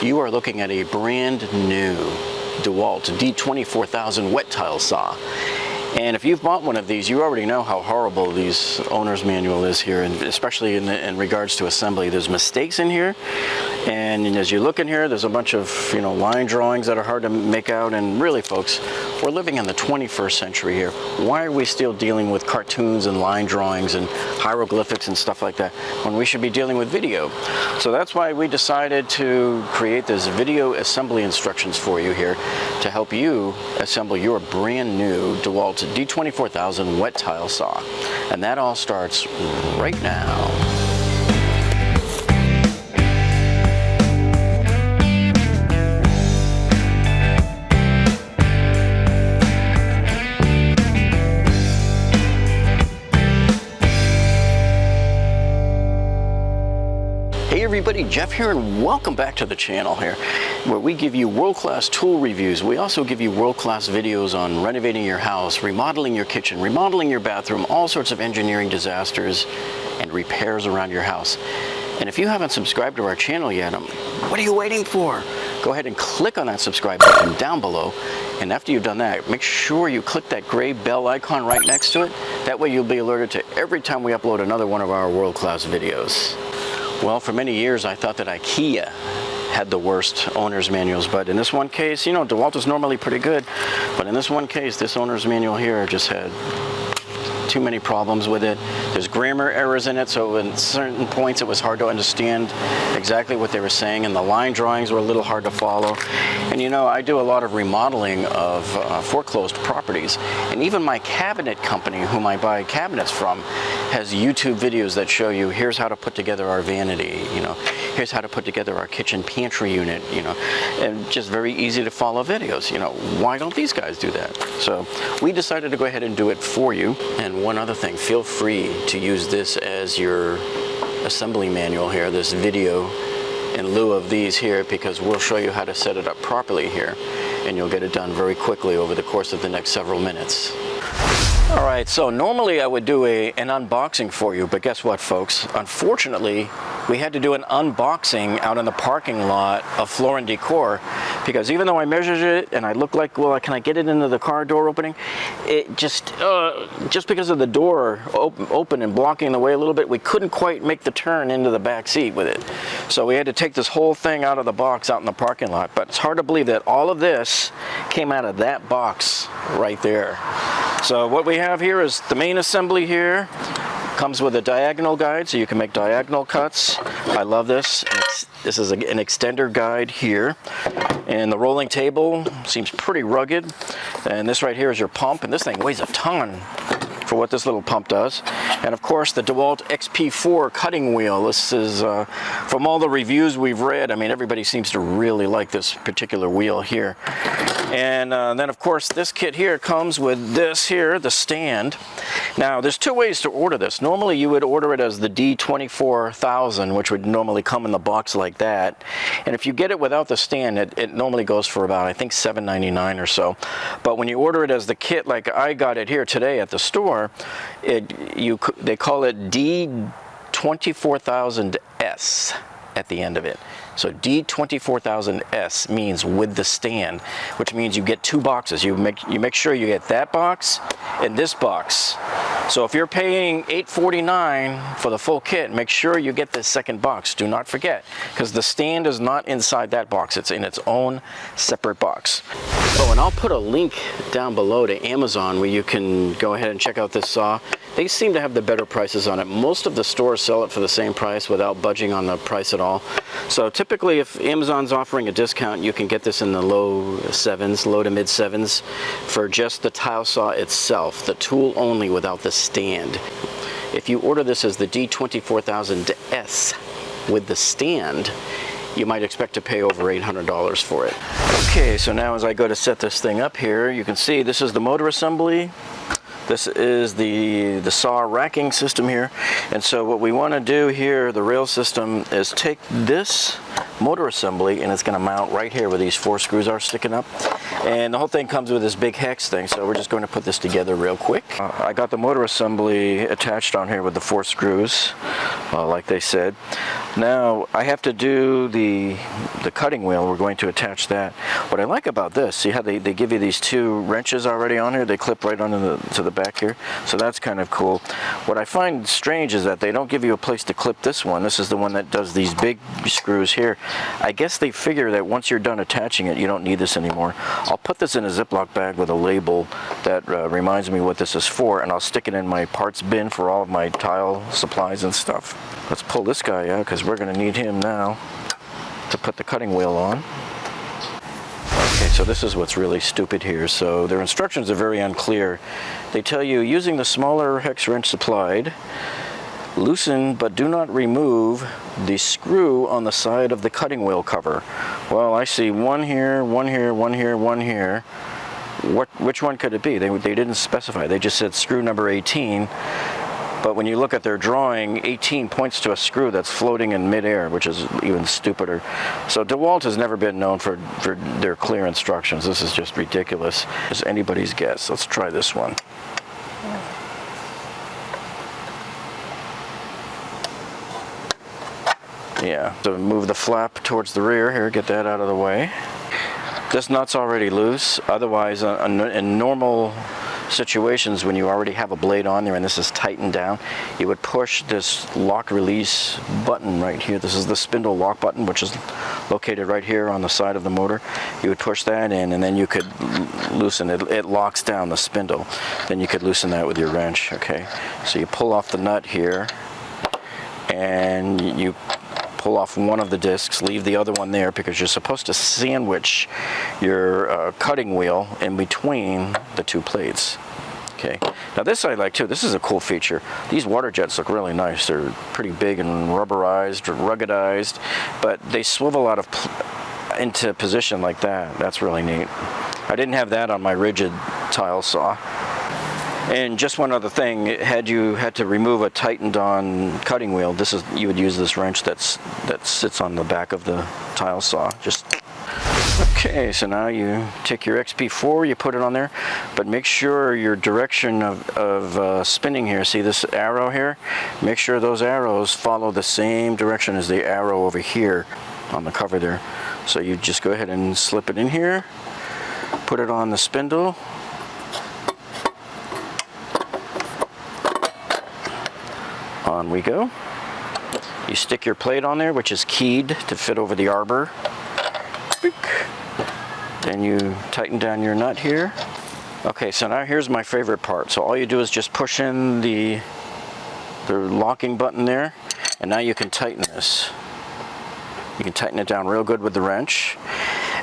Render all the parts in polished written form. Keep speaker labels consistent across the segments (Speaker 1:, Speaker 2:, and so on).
Speaker 1: You are looking at a brand new DeWalt D24000 wet tile saw. And if you've bought one of these, you already know how horrible these owner's manual is here, and especially in regards to assembly. There's mistakes in here, and as you look in here, there's a bunch of line drawings that are hard to make out. And really, folks, we're living in the 21st century here. Why are we still dealing with cartoons and line drawings and hieroglyphics and stuff like that when we should be dealing with video? So that's why we decided to create this video assembly instructions for you here to help you assemble your brand new DeWalt D24000 wet tile saw. And that all starts right now. Hey everybody, Jeff here, and welcome back to the channel here, where we give you world-class tool reviews. We also give you world-class videos on renovating your house, remodeling your kitchen, remodeling your bathroom, all sorts of engineering disasters and repairs around your house. And if you haven't subscribed to our channel yet, what are you waiting for? Go ahead and click on that subscribe button down below. And after you've done that, make sure you click that gray bell icon right next to it. That way you'll be alerted to every time we upload another one of our world-class videos. Well, for many years I thought that IKEA had the worst owner's manuals, but in this one case, DeWalt is normally pretty good, but in this one case, this owner's manual here just had too many problems with it. There's grammar errors in it, so in certain points it was hard to understand exactly what they were saying, and the line drawings were a little hard to follow. And I do a lot of remodeling of foreclosed properties, and even my cabinet company, whom I buy cabinets from, has YouTube videos that show you here's how to put together our vanity, here's how to put together our kitchen pantry unit, and just very easy to follow videos. Why don't these guys do that? So we decided to go ahead and do it for you. And one other thing, feel free to use this as your assembly manual here, this video, in lieu of these here, because we'll show you how to set it up properly here, and you'll get it done very quickly over the course of the next several minutes. All right, so normally I would do an unboxing for you, but guess what, folks? Unfortunately, we had to do an unboxing out in the parking lot of Floor & Decor, because even though I measured it and I looked like, well, can I get it into the car door opening? It just because of the door open and blocking the way a little bit, we couldn't quite make the turn into the back seat with it. So we had to take this whole thing out of the box out in the parking lot. But it's hard to believe that all of this came out of that box right there. So what we have here is the main assembly here. Comes with a diagonal guide, so you can make diagonal cuts. I love this. This is an extender guide here. And the rolling table seems pretty rugged. And this right here is your pump, and this thing weighs a ton for what this little pump does. And of course the DeWalt XP4 cutting wheel. This is, from all the reviews we've read, everybody seems to really like this particular wheel here. And then of course this kit here comes with this here, the stand. Now there's two ways to order this. Normally you would order it as the D24000, which would normally come in the box like that. And if you get it without the stand, it normally goes for about, I think, $7.99 or so. But when you order it as the kit, like I got it here today at the store, they call it D24000S at the end of it. So D24000S means with the stand, which means you get two boxes. You make sure you get that box and this box. So if you're paying $8.49 for the full kit, make sure you get this second box. Do not forget, because the stand is not inside that box. It's in its own separate box. Oh, and I'll put a link down below to Amazon where you can go ahead and check out this saw. They seem to have the better prices on it. Most of the stores sell it for the same price without budging on the price at all. So typically if Amazon's offering a discount, you can get this in the low to mid sevens for just the tile saw itself, the tool only without the stand. If you order this as the D24000S with the stand, you might expect to pay over $800 for it. Okay, so now as I go to set this thing up here, you can see this is the motor assembly. This is the saw racking system here. And so what we want to do here, the rail system, is take this motor assembly, and it's going to mount right here where these 4 screws are sticking up. And the whole thing comes with this big hex thing, so we're just going to put this together real quick. I got the motor assembly attached on here with the 4 screws, like they said. Now I have to do the cutting wheel. We're going to attach that. What I like about this, see how they give you these 2 wrenches already on here? They clip right onto the back here, so that's kind of cool. What I find strange is that they don't give you a place to clip this one. This is the one that does these big screws here. I guess they figure that once you're done attaching it, you don't need this anymore. I'll put this in a Ziploc bag with a label that reminds me what this is for, and I'll stick it in my parts bin for all of my tile supplies and stuff. Let's pull this guy out because we're going to need him now to put the cutting wheel on. Okay, so this is what's really stupid here. So their instructions are very unclear. They tell you, using the smaller hex wrench supplied, loosen but do not remove the screw on the side of the cutting wheel cover. Well, I see one here, one here, one here, one here. Which one could it be? They didn't specify. They just said screw number 18. But when you look at their drawing, 18 points to a screw that's floating in midair, which is even stupider. So DeWalt has never been known for their clear instructions. This is just ridiculous. It's anybody's guess. Let's try this one. Yeah, so move the flap towards the rear here, get that out of the way. This nut's already loose. Otherwise, in normal situations when you already have a blade on there and this is tightened down, you would push this lock release button right here. This is the spindle lock button, which is located right here on the side of the motor. You would push that in and then you could loosen it. It locks down the spindle. Then you could loosen that with your wrench. Okay, so you pull off the nut here and you pull off one of the discs, leave the other one there because you're supposed to sandwich your cutting wheel in between the 2 plates. Okay, now this I like too. This is a cool feature. These water jets look really nice. They're pretty big and rubberized or ruggedized, but they swivel out of into position like that. That's really neat. I didn't have that on my rigid tile saw. And just one other thing, had you had to remove a tightened on cutting wheel, you would use this wrench that sits on the back of the tile saw. Okay, so now you take your XP4, you put it on there, but make sure your direction of spinning here, see this arrow here? Make sure those arrows follow the same direction as the arrow over here on the cover there. So you just go ahead and slip it in here, put it on the spindle. On we go. You stick your plate on there, which is keyed to fit over the arbor. Then you tighten down your nut here. Okay, so now here's my favorite part. So all you do is just push in the locking button there, and now you can tighten this. You can tighten it down real good with the wrench.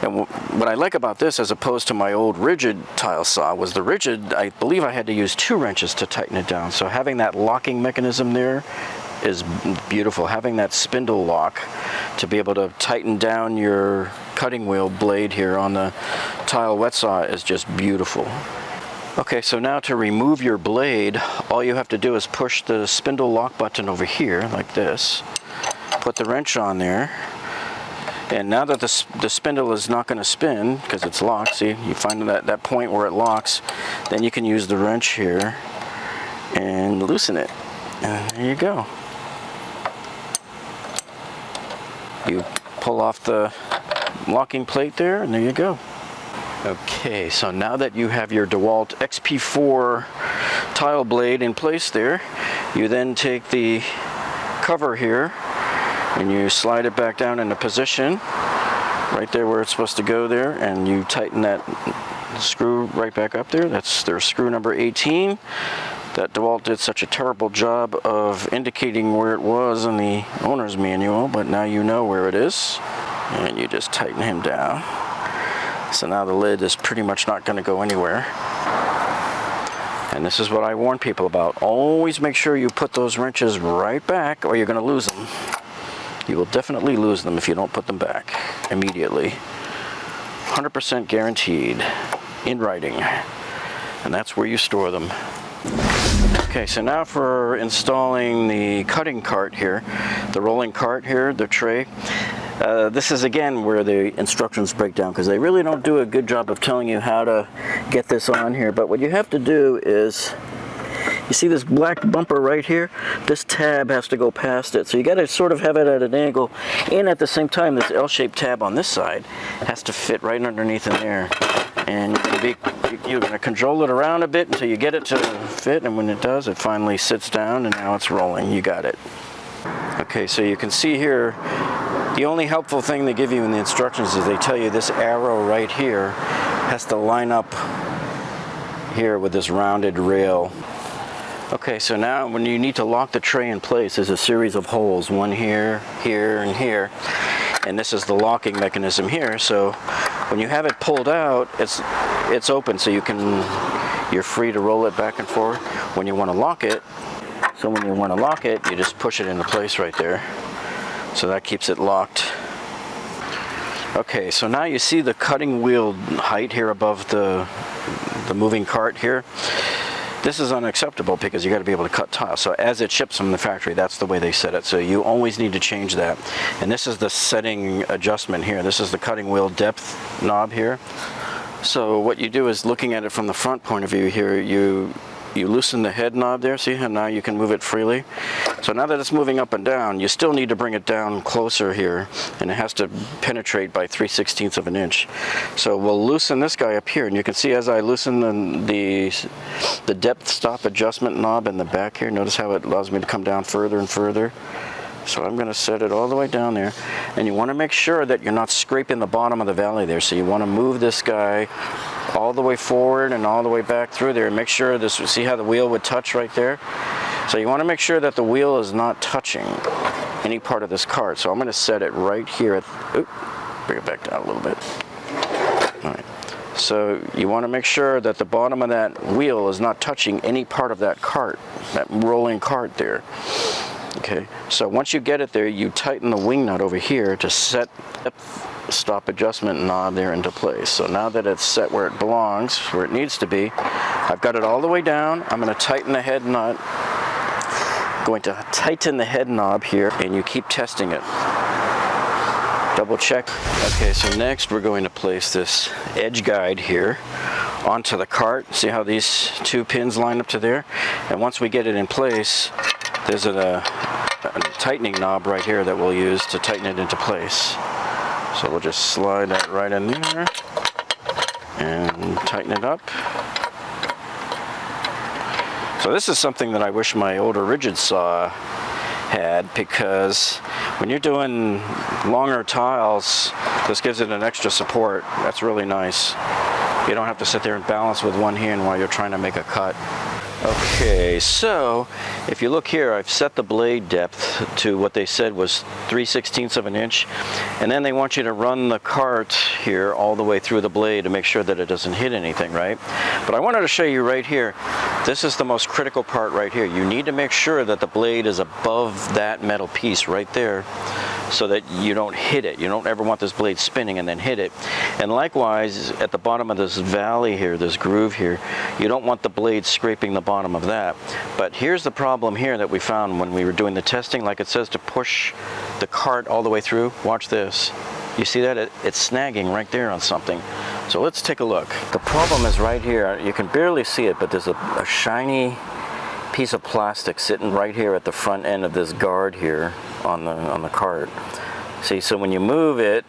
Speaker 1: And what I like about this, as opposed to my old rigid tile saw, was the rigid, I believe I had to use 2 wrenches to tighten it down. So having that locking mechanism there is beautiful. Having that spindle lock to be able to tighten down your cutting wheel blade here on the tile wet saw is just beautiful. Okay, so now to remove your blade, all you have to do is push the spindle lock button over here like this. Put the wrench on there. And now that the spindle is not going to spin because it's locked, see, you find that point where it locks, then you can use the wrench here and loosen it. And there you go. You pull off the locking plate there, and there you go. Okay, so now that you have your DeWalt XP4 tile blade in place there, you then take the cover here and you slide it back down into position right there where it's supposed to go there, and you tighten that screw right back up there. That's their screw number 18. That DeWalt did such a terrible job of indicating where it was in the owner's manual, but now you know where it is, and you just tighten him down. So now the lid is pretty much not going to go anywhere. And this is what I warn people about. Always make sure you put those wrenches right back or you're going to lose them. You will definitely lose them if you don't put them back immediately. 100% guaranteed in writing. And that's where you store them. Okay, so now for installing the cutting cart here, the rolling cart here, the tray. This is again where the instructions break down, because they really don't do a good job of telling you how to get this on here. But what you have to do is, you see this black bumper right here? This tab has to go past it. So you got to sort of have it at an angle, and at the same time this L-shaped tab on this side has to fit right underneath in there. And you're going to control it around a bit until you get it to fit, and when it does, it finally sits down and now it's rolling. You got it. Okay, so you can see here, the only helpful thing they give you in the instructions is they tell you this arrow right here has to line up here with this rounded rail. Okay, so now when you need to lock the tray in place, there's a series of holes, one here, here, and here. And this is the locking mechanism here. So when you have it pulled out, it's open, so you're free to roll it back and forth. When you want to lock it, you just push it into place right there. So that keeps it locked. Okay, so now you see the cutting wheel height here above the moving cart here. This is unacceptable because you got to be able to cut tile. So as it ships from the factory, that's the way they set it. So you always need to change that. And this is the setting adjustment here. This is the cutting wheel depth knob here. So what you do is, looking at it from the front point of view here, you loosen the head knob there, see how now you can move it freely? So now that it's moving up and down, you still need to bring it down closer here, and it has to penetrate by 3/16 of an inch. So we'll loosen this guy up here, and you can see as I loosen the depth stop adjustment knob in the back here, notice how it allows me to come down further and further. So I'm going to set it all the way down there, and you want to make sure that you're not scraping the bottom of the valley there. So you want to move this guy all the way forward and all the way back through there. Make sure this, see how the wheel would touch right there? So you want to make sure that the wheel is not touching any part of this cart. So I'm going to set it right here at, bring it back down a little bit. All right. So you want to make sure that the bottom of that wheel is not touching any part of that cart, that rolling cart there. Okay, so once you get it there, you tighten the wing nut over here to set the stop adjustment knob there into place. So now that it's set where it belongs, where it needs to be, I've got it all the way down. I'm going to tighten the head nut. Going to tighten the head knob here, and you keep testing it. Double check. Okay, so next we're going to place this edge guide here onto the cart. See how these two pins line up to there? And once we get it in place, there's a tightening knob right here that we'll use to tighten it into place. So we'll just slide that right in there and tighten it up. So this is something that I wish my older rigid saw had, because when you're doing longer tiles, this gives it an extra support. That's really nice. You don't have to sit there and balance with one hand while you're trying to make a cut. Okay, so if you look here, I've set the blade depth to what they said was 3/16 of an inch, and then they want you to run the cart here all the way through the blade to make sure that it doesn't hit anything, right? But I wanted to show you right here, this is the most critical part right here. You need to make sure that the blade is above that metal piece right there, so that you don't hit it. You don't ever want this blade spinning and then hit it. And likewise, at the bottom of this valley here, this groove here, you don't want the blade scraping the bottom of that. But here's the problem here that we found when we were doing the testing. Like it says to push the cart all the way through. Watch this. You see that? It's snagging right there on something. So let's take a look. The problem is right here. You can barely see it, but there's a shiny piece of plastic sitting right here at the front end of this guard here on the cart. See, so when you move it,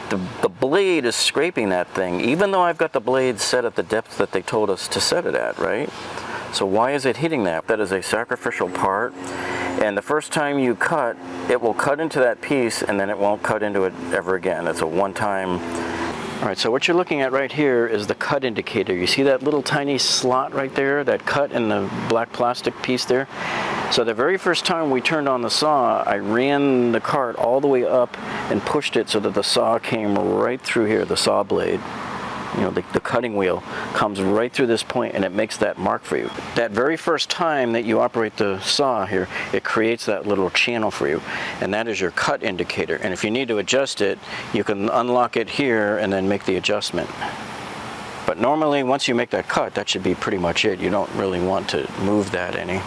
Speaker 1: the blade is scraping that thing, even though I've got the blade set at the depth that they told us to set it at, right? So why is it hitting that? That is a sacrificial part, and the first time you cut, it will cut into that piece, and then it won't cut into it ever again. It's a one-time. All right, so what you're looking at right here is the cut indicator. You see that little tiny slot right there, that cut in the black plastic piece there? So the very first time we turned on the saw, I ran the cart all the way up and pushed it so that the saw came right through here, the saw blade. You know, the cutting wheel comes right through this point, and it makes that mark for you. That very first time that you operate the saw here, it creates that little channel for you, and that is your cut indicator. And if you need to adjust it, you can unlock it here and then make the adjustment. But normally, once you make that cut, that should be pretty much it. You don't really want to move that any.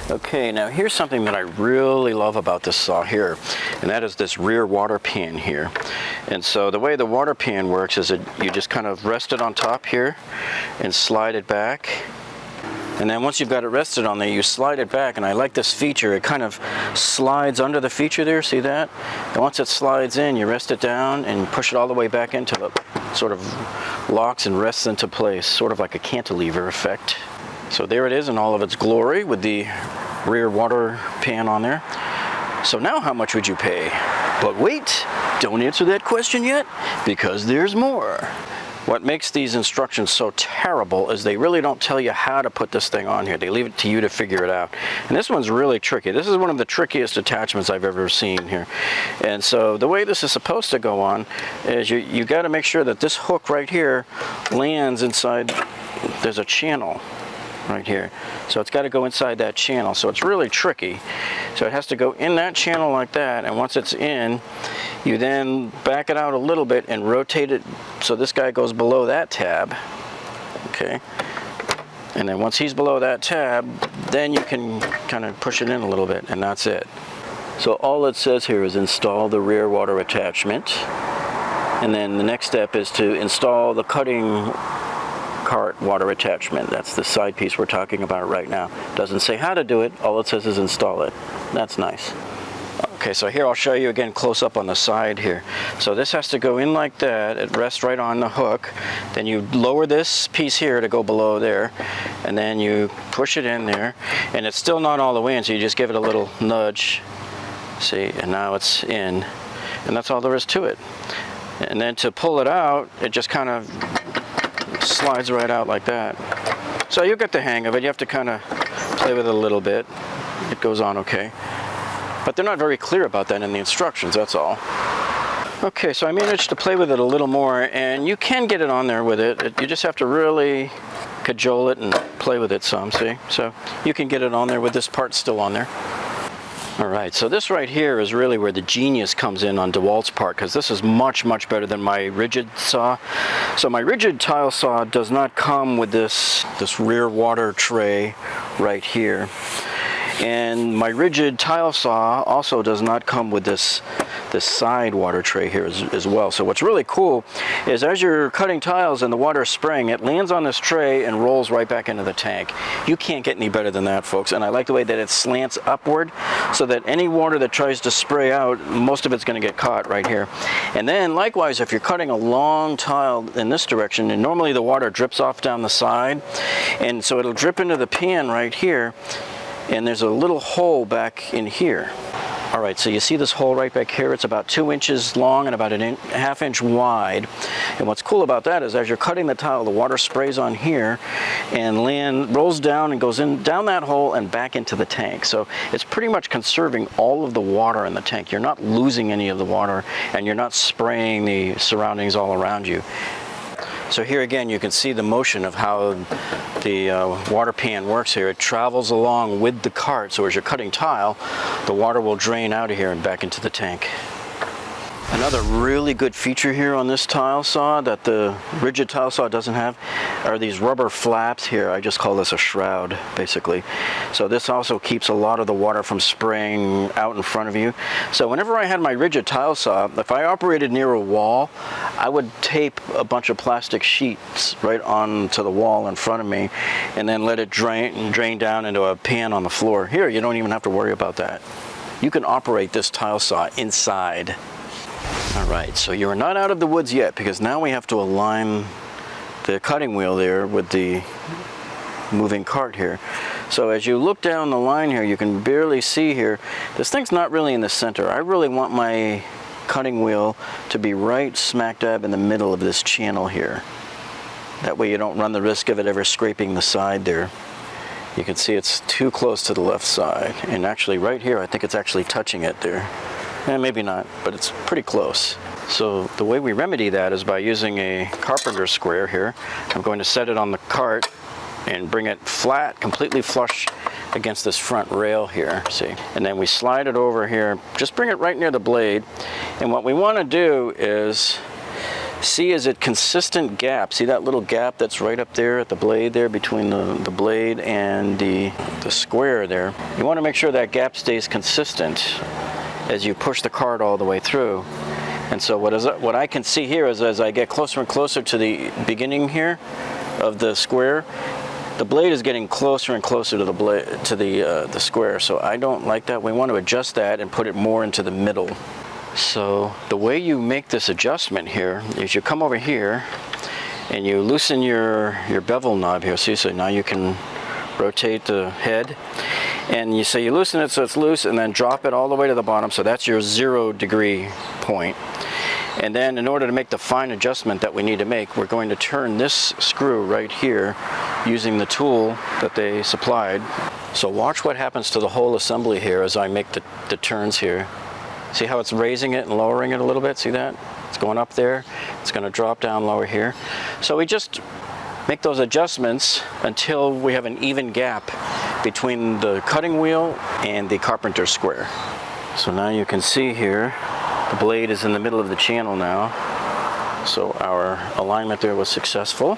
Speaker 1: Okay, now here's something that I really love about this saw here, and that is this rear water pan here. And so the way the water pan works is that you just kind of rest it on top here and slide it back. And then once you've got it rested on there, you slide it back, and I like this feature. It kind of slides under the feature there, see that? And once it slides in, you rest it down and push it all the way back into the sort of locks and rests into place, sort of like a cantilever effect. So there it is in all of its glory with the rear water pan on there. So now how much would you pay? But wait, don't answer that question yet, because there's more. What makes these instructions so terrible is they really don't tell you how to put this thing on here. They leave it to you to figure it out. And this one's really tricky. This is one of the trickiest attachments I've ever seen here. And so the way this is supposed to go on is you got to make sure that this hook right here lands inside. There's a channel right here, so it's got to go inside that channel, so it's really tricky. So it has to go in that channel like that, and once it's in, you then back it out a little bit and rotate it so this guy goes below that tab. Okay, and then once he's below that tab, then you can kind of push it in a little bit, and that's it. So all it says here is install the rear water attachment, and then the next step is to install the cutting cart water attachment. That's the side piece we're talking about right now. Doesn't say how to do it, all it says is install it. That's nice. Okay, so here I'll show you again close up on the side here. So this has to go in like that. It rests right on the hook. Then you lower this piece here to go below there, and then you push it in there, and it's still not all the way in, so you just give it a little nudge. See, and now it's in, and that's all there is to it. And then to pull it out, it just kind of slides right out like that. So you get the hang of it. You have to kind of play with it a little bit. It goes on okay. But they're not very clear about that in the instructions, that's all. Okay, so I managed to play with it a little more, and you can get it on there with it. You just have to really cajole it and play with it some, see? So you can get it on there with this part still on there. All right, so this right here is really where the genius comes in on DeWalt's part, because this is much, much better than my rigid saw. So my rigid tile saw does not come with this rear water tray right here. And my rigid tile saw also does not come with this side water tray here as well. So what's really cool is as you're cutting tiles and the water is spraying, it lands on this tray and rolls right back into the tank. You can't get any better than that, folks. And I like the way that it slants upward so that any water that tries to spray out, most of it's going to get caught right here. And then likewise, if you're cutting a long tile in this direction, and normally the water drips off down the side, and so it'll drip into the pan right here, and there's a little hole back in here. All right, so you see this hole right back here? It's about 2 inches long and about a half inch wide. And what's cool about that is as you're cutting the tile, the water sprays on here and rolls down and goes in down that hole and back into the tank. So it's pretty much conserving all of the water in the tank. You're not losing any of the water, and you're not spraying the surroundings all around you. So here again, you can see the motion of how the water pan works here. It travels along with the cart, so as you're cutting tile, the water will drain out of here and back into the tank. Another really good feature here on this tile saw that the rigid tile saw doesn't have are these rubber flaps here. I just call this a shroud, basically. So this also keeps a lot of the water from spraying out in front of you. So whenever I had my rigid tile saw, if I operated near a wall, I would tape a bunch of plastic sheets right onto the wall in front of me and then let it drain down into a pan on the floor. Here, you don't even have to worry about that. You can operate this tile saw inside. All right, so you're not out of the woods yet, because now we have to align the cutting wheel there with the moving cart here. So as you look down the line here, you can barely see here, this thing's not really in the center. I really want my cutting wheel to be right smack dab in the middle of this channel here. That way you don't run the risk of it ever scraping the side there. You can see it's too close to the left side, and actually right here I think it's actually touching it there. Maybe not, but it's pretty close. So the way we remedy that is by using a carpenter square here. I'm going to set it on the cart and bring it flat, completely flush against this front rail here, see? And then we slide it over here, just bring it right near the blade. And what we want to do is See, is it consistent gap? See that little gap that's right up there at the blade there, between the blade and the square there? You want to make sure that gap stays consistent as you push the card all the way through. And so what I can see here is, as I get closer and closer to the beginning here of the square, the blade is getting closer and closer to the blade, to the square. So I don't like that. We want to adjust that and put it more into the middle. So the way you make this adjustment here is you come over here and you loosen your bevel knob here. See, so now you can rotate the head, and you loosen it so it's loose, and then drop it all the way to the bottom. So that's your 0 degree point. And then in order to make the fine adjustment that we need to make, we're going to turn this screw right here using the tool that they supplied. So watch what happens to the whole assembly here as I make the turns here. See how it's raising it and lowering it a little bit? See that? It's going up there. It's going to drop down lower here. So we just make those adjustments until we have an even gap between the cutting wheel and the carpenter square. So now you can see here, the blade is in the middle of the channel now. So our alignment there was successful.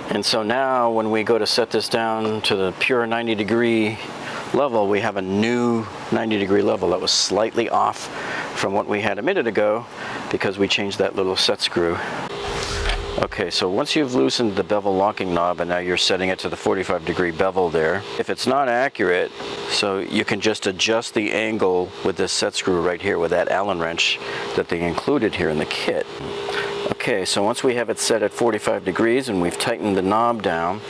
Speaker 1: And so now when we go to set this down to the pure 90 degree level, we have a new 90 degree level that was slightly off from what we had a minute ago because we changed that little set screw. Okay, so once you've loosened the bevel locking knob and now you're setting it to the 45 degree bevel there, if it's not accurate, so you can just adjust the angle with this set screw right here with that Allen wrench that they included here in the kit. Okay, so once we have it set at 45 degrees and we've tightened the knob down,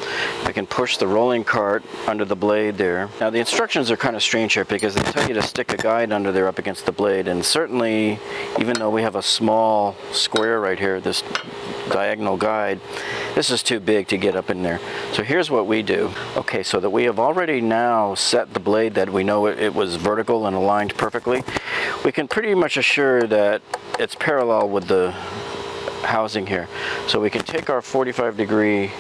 Speaker 1: we can push the rolling cart under the blade there. Now the instructions are kind of strange here because they tell you to stick a guide under there up against the blade, and certainly even though we have a small square right here, this diagonal guide, this is too big to get up in there. So here's what we do. Okay, so that we have already now set the blade that we know it was vertical and aligned perfectly, we can pretty much assure that it's parallel with the housing here. So we can take our 45 degree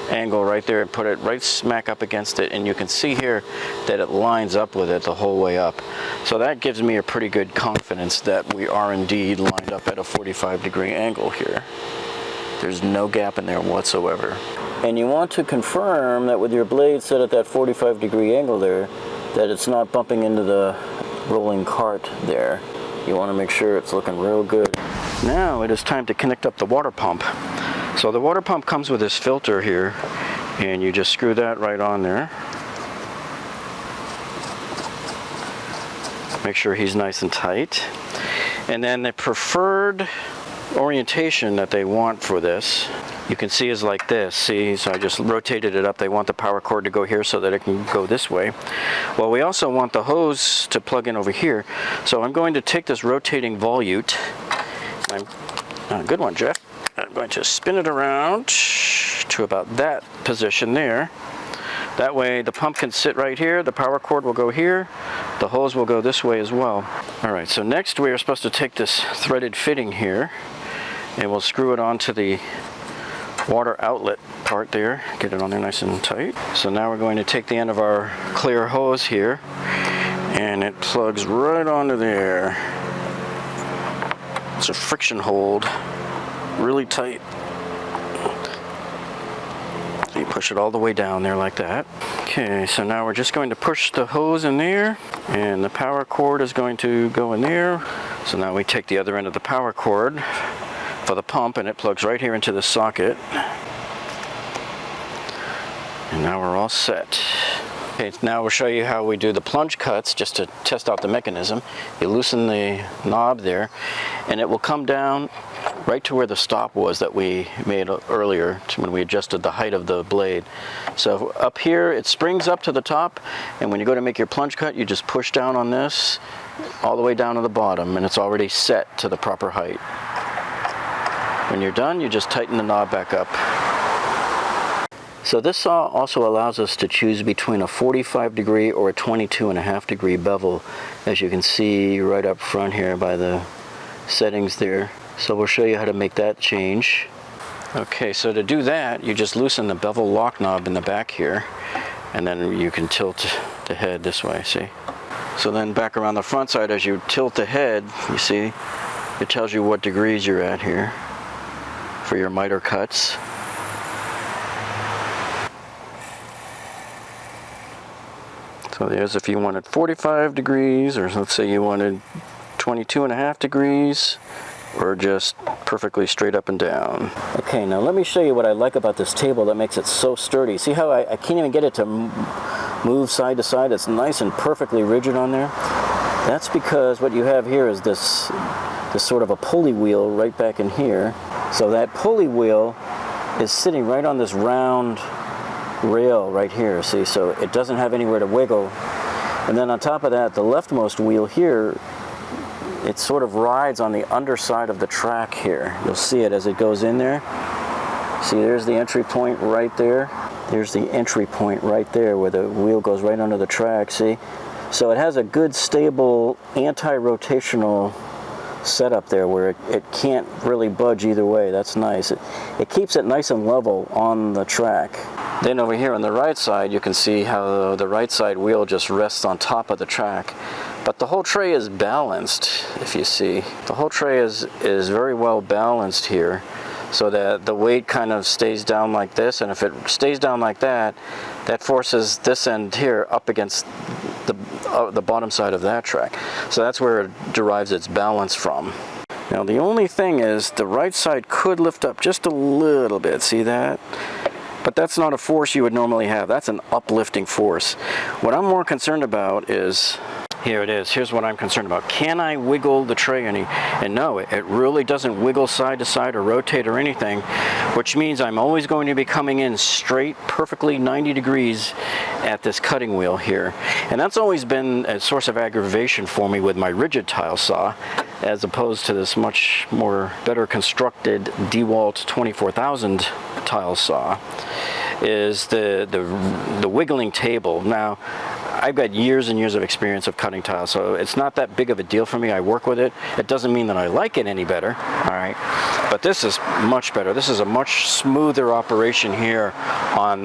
Speaker 1: angle right there and put it right smack up against it, and you can see here that it lines up with it the whole way up. So that gives me a pretty good confidence that we are indeed lined up at a 45 degree angle here. There's no gap in there whatsoever. And you want to confirm that with your blade set at that 45 degree angle there, that it's not bumping into the rolling cart there. You want to make sure it's looking real good. Now it is time to connect up the water pump. So the water pump comes with this filter here, and you just screw that right on there. Make sure he's nice and tight. And then the preferred orientation that they want for this, you can see, is like this. See, so I just rotated it up. They want the power cord to go here so that it can go this way. Well, we also want the hose to plug in over here. So I'm going to take this rotating volute. Good one, Jeff. I'm going to spin it around to about that position there. That way the pump can sit right here, the power cord will go here, the hose will go this way as well. Alright, so next we are supposed to take this threaded fitting here and we'll screw it onto the water outlet part there, get it on there nice and tight. So now we're going to take the end of our clear hose here and it plugs right onto there. It's a friction hold, really tight. So you push it all the way down there like that. Okay, so now we're just going to push the hose in there, and the power cord is going to go in there. So now we take the other end of the power cord for the pump, and it plugs right here into the socket. And now we're all set. Okay, now we'll show you how we do the plunge cuts just to test out the mechanism. You loosen the knob there and it will come down right to where the stop was that we made earlier when we adjusted the height of the blade. So up here it springs up to the top, and when you go to make your plunge cut you just push down on this all the way down to the bottom and it's already set to the proper height. When you're done you just tighten the knob back up. So this saw also allows us to choose between a 45 degree or a 22.5 degree bevel, as you can see right up front here by the settings there. So we'll show you how to make that change. Okay, so to do that, you just loosen the bevel lock knob in the back here, and then you can tilt the head this way, see? So then back around the front side, as you tilt the head, you see, it tells you what degrees you're at here. for your miter cuts. So there's if you wanted 45 degrees, or let's say you wanted 22.5 degrees, or just perfectly straight up and down. Okay, now let me show you what I like about this table that makes it so sturdy. See how I can't even get it to move side to side? It's nice and perfectly rigid on there. That's because what you have here is this sort of a pulley wheel right back in here. So that pulley wheel is sitting right on this round rail right here, see? So it doesn't have anywhere to wiggle. And then on top of that, the leftmost wheel here, it sort of rides on the underside of the track here. You'll see it as it goes in there. See, there's the entry point right there. There's the entry point right there where the wheel goes right under the track, see? So it has a good, stable, anti-rotational setup there where it can't really budge either way. That's nice. It keeps it nice and level on the track. Then over here on the right side, you can see how the right side wheel just rests on top of the track. But the whole tray is balanced, if you see. The whole tray is very well balanced here, so that the weight kind of stays down like this, and if it stays down like that, that forces this end here up against the bottom side of that track. So that's where it derives its balance from. Now the only thing is the right side could lift up just a little bit, see that? But that's not a force you would normally have. That's an uplifting force. What I'm more concerned about is, here it is. Here's what I'm concerned about. Can I wiggle the tray any? And no, it really doesn't wiggle side to side or rotate or anything, which means I'm always going to be coming in straight, perfectly 90 degrees at this cutting wheel here. And that's always been a source of aggravation for me with my rigid tile saw, as opposed to this much more better constructed DeWalt 24000 tile saw, is the wiggling table. Now, I've got years and years of experience of cutting tile, so it's not that big of a deal for me. I work with it. It doesn't mean that I like it any better, all right? But this is much better. This is a much smoother operation here on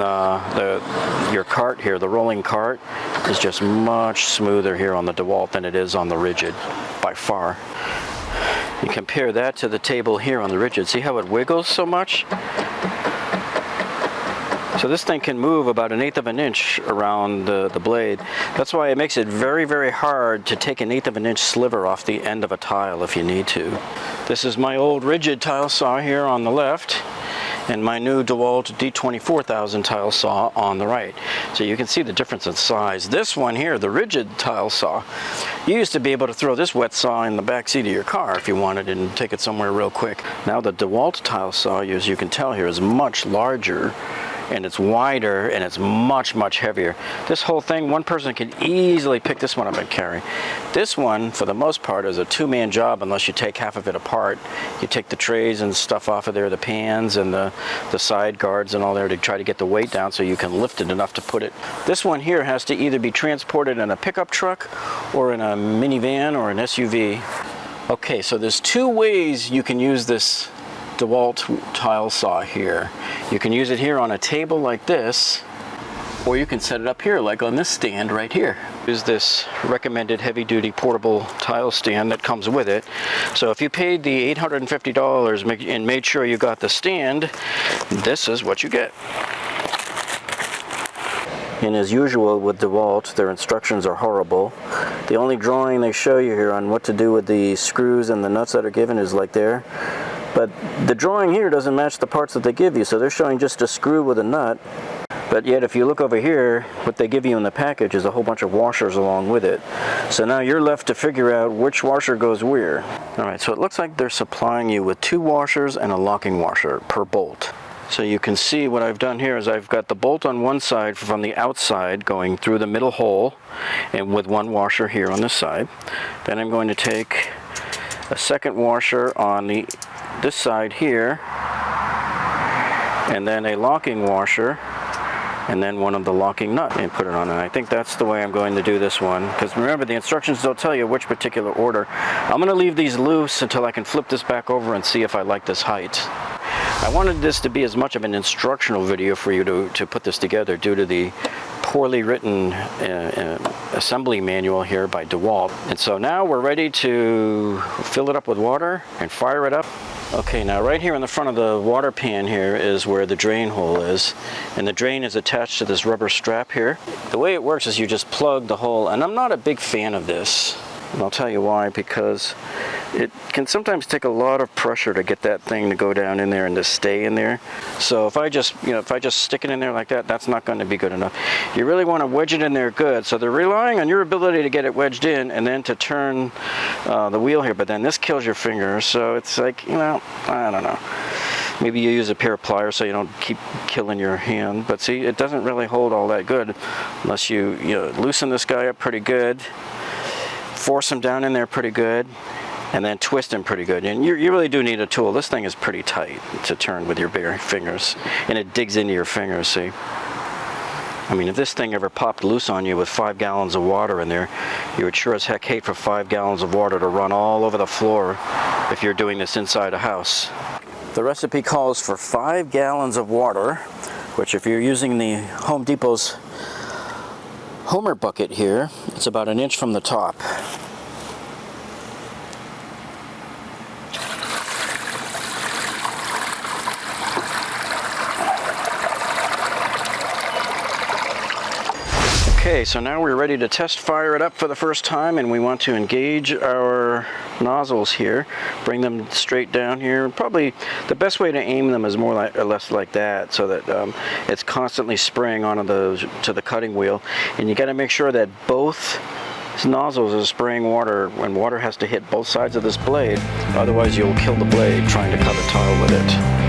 Speaker 1: your cart here. The rolling cart is just much smoother here on the DeWalt than it is on the rigid, by far. You compare that to the table here on the rigid. See how it wiggles so much? So this thing can move about 1/8 of an inch around the blade. That's why it makes it very, very hard to take 1/8 of an inch sliver off the end of a tile if you need to. This is my old rigid tile saw here on the left, and my new DeWalt D24000 Tile Saw on the right. So you can see the difference in size. This one here, the rigid tile saw, you used to be able to throw this wet saw in the back seat of your car if you wanted it and take it somewhere real quick. Now the DeWalt tile saw, as you can tell here, is much larger, and it's wider, and it's much, much heavier. This whole thing, one person can easily pick this one up and carry. This one, for the most part, is a two-man job unless you take half of it apart. You take the trays and stuff off of there, the pans and the side guards and all there, to try to get the weight down so you can lift it enough to put it. This one here has to either be transported in a pickup truck or in a minivan or an SUV. Okay, so there's two ways you can use this DeWalt tile saw here. You can use it here on a table like this, or you can set it up here like on this stand right here. Use this recommended heavy-duty portable tile stand that comes with it. So if you paid the $850 and made sure you got the stand, this is what you get. And as usual with DeWalt, their instructions are horrible. The only drawing they show you here on what to do with the screws and the nuts that are given is like there. But the drawing here doesn't match the parts that they give you, so they're showing just a screw with a nut. But yet if you look over here, what they give you in the package is a whole bunch of washers along with it. So now you're left to figure out which washer goes where. Alright, so it looks like they're supplying you with 2 washers and a locking washer per bolt. So you can see what I've done here is I've got the bolt on one side from the outside going through the middle hole, and with 1 washer here on this side. Then I'm going to take a second washer on this side here, and then a locking washer, and then one of the locking nut, and put it on. And I think that's the way I'm going to do this one, because remember, the instructions don't tell you which particular order. I'm going to leave these loose until I can flip this back over and see if I like this height. I wanted this to be as much of an instructional video for you to put this together due to the poorly written assembly manual here by DeWalt. And so now we're ready to fill it up with water and fire it up. Okay, now right here in the front of the water pan here is where the drain hole is, and the drain is attached to this rubber strap here. The way it works is you just plug the hole, and I'm not a big fan of this, and I'll tell you why, because it can sometimes take a lot of pressure to get that thing to go down in there and to stay in there. So if I just, if I just stick it in there like that, that's not going to be good enough. You really want to wedge it in there good. So they're relying on your ability to get it wedged in and then to turn the wheel here, but then this kills your fingers. So it's like, I don't know. Maybe you use a pair of pliers so you don't keep killing your hand. But see, it doesn't really hold all that good unless you loosen this guy up pretty good, force him down in there pretty good, and then twist him pretty good. And you really do need a tool. This thing is pretty tight to turn with your bare fingers, and it digs into your fingers, see? I mean, if this thing ever popped loose on you with 5 gallons of water in there, you would sure as heck hate for 5 gallons of water to run all over the floor if you're doing this inside a house. The recipe calls for 5 gallons of water, which if you're using the Home Depot's Homer bucket here, it's about 1 inch from the top. Okay, so now we're ready to test fire it up for the first time, and we want to engage our nozzles here, bring them straight down here. Probably the best way to aim them is more or less like that, so that it's constantly spraying onto the cutting wheel. And you got to make sure that both nozzles are spraying water when water has to hit both sides of this blade, otherwise you'll kill the blade trying to cut a tile with it.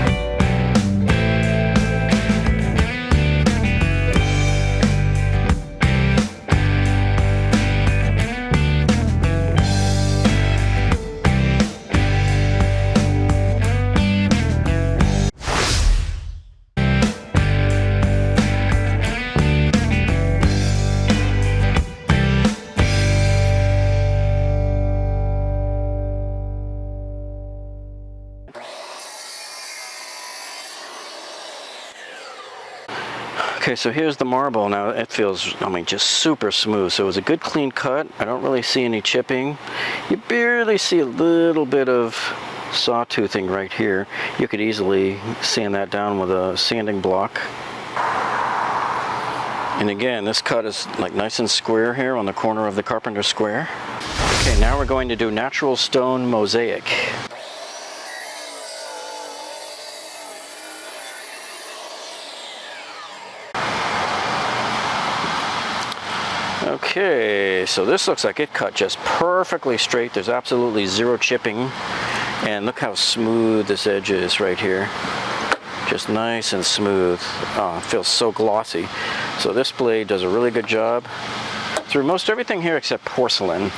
Speaker 1: Okay, so here's the marble. Now it feels, just super smooth. So it was a good clean cut. I don't really see any chipping. You barely see a little bit of sawtoothing right here. You could easily sand that down with a sanding block. And again, this cut is like nice and square here on the corner of the carpenter square. Okay, now we're going to do natural stone mosaic. Okay, so this looks like it cut just perfectly straight. There's absolutely zero chipping. And look how smooth this edge is right here. Just nice and smooth. Oh, it feels so glossy. So this blade does a really good job through most everything here except porcelain.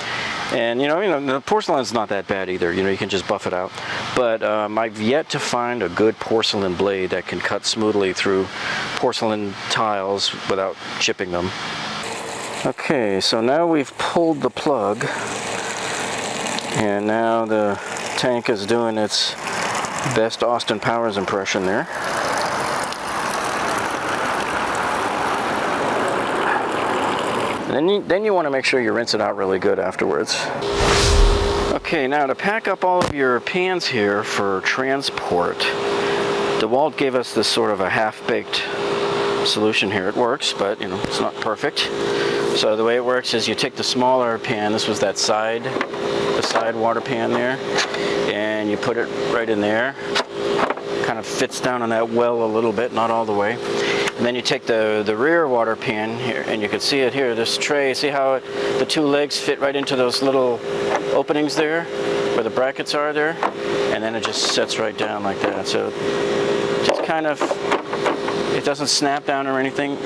Speaker 1: And the porcelain's not that bad either. You can just buff it out. But I've yet to find a good porcelain blade that can cut smoothly through porcelain tiles without chipping them. Okay, so now we've pulled the plug, and now the tank is doing its best Austin Powers impression there. And then you want to make sure you rinse it out really good afterwards. Okay, now to pack up all of your pans here for transport, DeWalt gave us this sort of a half-baked solution here. It works, but it's not perfect. So the way it works is you take the smaller pan, this was the side water pan there, and you put it right in there. Kind of fits down on that well a little bit, not all the way. And then you take the rear water pan here, and you can see it here, this tray. See how the two legs fit right into those little openings there, where the brackets are there? And then it just sets right down like that. So just kind of, it doesn't snap down or anything.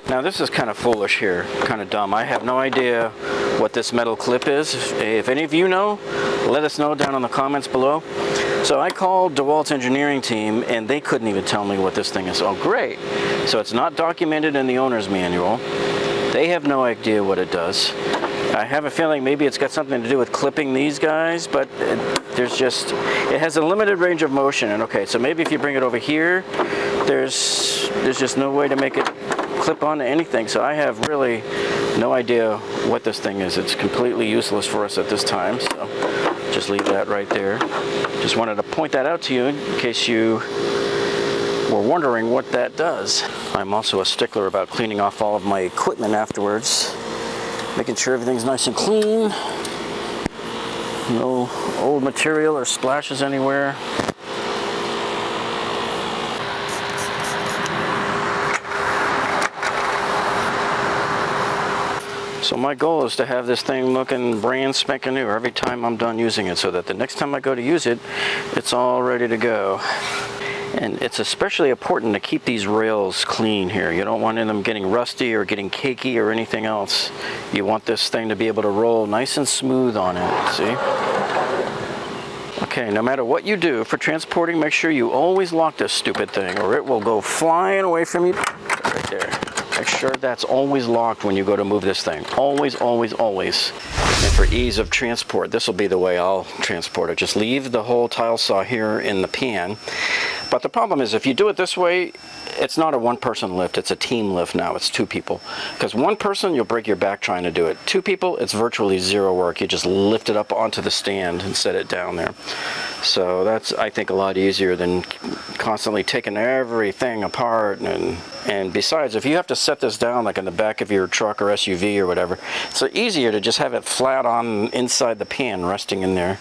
Speaker 1: Now this is kind of foolish here, kind of dumb. I have no idea what this metal clip is. If any of you know, let us know down in the comments below. So I called DeWalt's engineering team, and they couldn't even tell me what this thing is. Oh, great. So it's not documented in the owner's manual. They have no idea what it does. I have a feeling maybe it's got something to do with clipping these guys, but it has a limited range of motion. And okay, so maybe if you bring it over here, there's just no way to make it clip onto anything. So I have really no idea what this thing is. It's completely useless for us at this time. So Just leave that right there. Just wanted to point that out to you in case you were wondering what that does. I'm also a stickler about cleaning off all of my equipment afterwards, making sure everything's nice and clean. No old material or splashes anywhere. So my goal is to have this thing looking brand spanking new every time I'm done using it, so that the next time I go to use it, it's all ready to go. And it's especially important to keep these rails clean here. You don't want them getting rusty or getting cakey or anything else. You want this thing to be able to roll nice and smooth on it, see? Okay, no matter what you do for transporting, make sure you always lock this stupid thing or it will go flying away from you. Right there. Make sure that's always locked when you go to move this thing. Always, always, always. And for ease of transport, this will be the way I'll transport it. Just leave the whole tile saw here in the pan. But the problem is, if you do it this way, it's not a one-person lift, it's a team lift now. It's two people. Because one person, you'll break your back trying to do it. Two people, it's virtually zero work. You just lift it up onto the stand and set it down there. So that's, I think, a lot easier than constantly taking everything apart. And besides, if you have to set this down like in the back of your truck or SUV or whatever, it's easier to just have it flat on inside the pan resting in there.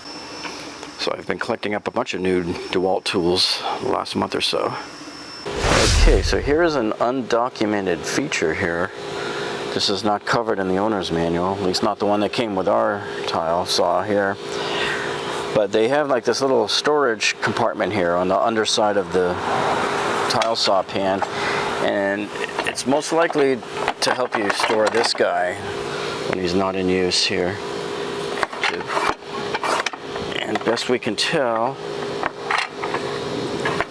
Speaker 1: So I've been collecting up a bunch of new DeWalt tools the last month or so. Okay, so here's an undocumented feature here. This is not covered in the owner's manual, at least not the one that came with our tile saw here. But they have like this little storage compartment here on the underside of the tile saw pan, and it's most likely to help you store this guy when he's not in use here. And best we can tell,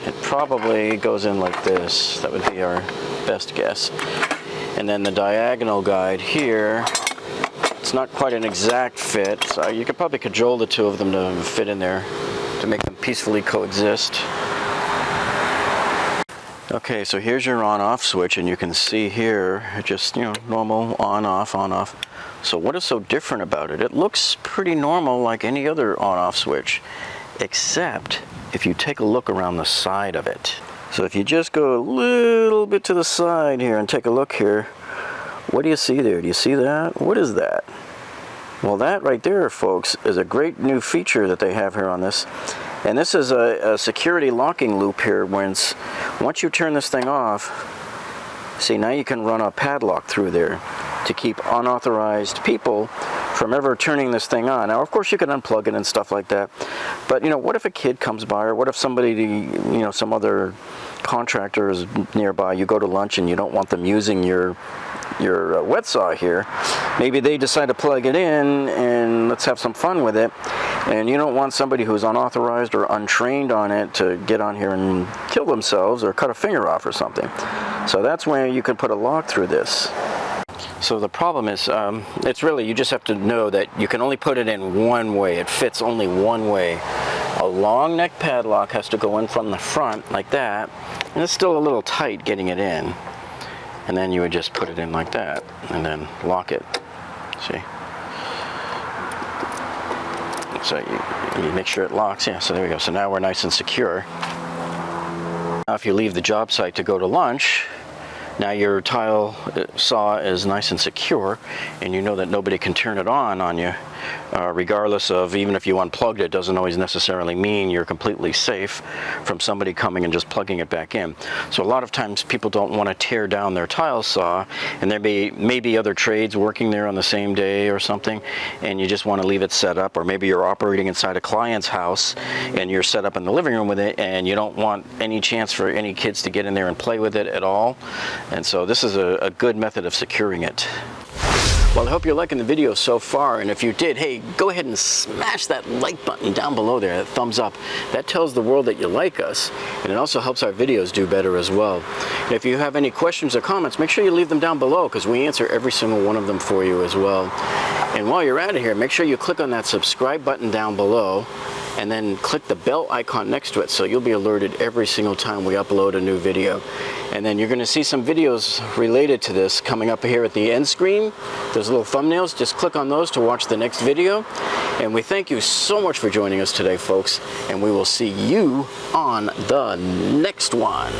Speaker 1: it probably goes in like this. That would be our best guess. And then the diagonal guide here, it's not quite an exact fit. So you could probably cajole the two of them to fit in there to make them peacefully coexist. Okay, so here's your on-off switch, and you can see here, just, you know, normal on-off, on-off. So what is so different about it? It looks pretty normal like any other on-off switch, except if you take a look around the side of it. So if you just go a little bit to the side here and take a look here, what do you see there? Do you see that? What is that? Well, that right there, folks, is a great new feature that they have here on this. And this is a security locking loop here. Once you turn this thing off, see, now you can run a padlock through there to keep unauthorized people from ever turning this thing on. Now, of course, you can unplug it and stuff like that. But, you know, what if a kid comes by, or what if somebody, you know, some other contractor is nearby, you go to lunch and you don't want them using your wet saw here. Maybe they decide to plug it in and let's have some fun with it. And you don't want somebody who's unauthorized or untrained on it to get on here and kill themselves or cut a finger off or something. So that's where you can put a lock through this. So the problem is, it's really, you just have to know that you can only put it in one way. It fits only one way. A long neck padlock has to go in from the front like that, and it's still a little tight getting it in. And then you would just put it in like that and then lock it. See? So you make sure it locks. Yeah, so there we go. So now we're nice and secure. Now if you leave the job site to go to lunch, now your tile saw is nice and secure, and you know that nobody can turn it on you, regardless of, even if you unplugged it, doesn't always necessarily mean you're completely safe from somebody coming and just plugging it back in. So a lot of times people don't want to tear down their tile saw, and there may be other trades working there on the same day or something, and you just want to leave it set up, or maybe you're operating inside a client's house and you're set up in the living room with it, and you don't want any chance for any kids to get in there and play with it at all. And so this is a good method of securing it. Well, I hope you're liking the video so far, and if you did, hey, go ahead and smash that like button down below there, that thumbs up. That tells the world that you like us, and it also helps our videos do better as well. And if you have any questions or comments, make sure you leave them down below, because we answer every single one of them for you as well. And while you're out of here, make sure you click on that subscribe button down below, and then click the bell icon next to it so you'll be alerted every single time we upload a new video. And then you're going to see some videos related to this coming up here at the end screen. Those little thumbnails, just click on those to watch the next video. And we thank you so much for joining us today, folks, and we will see you on the next one.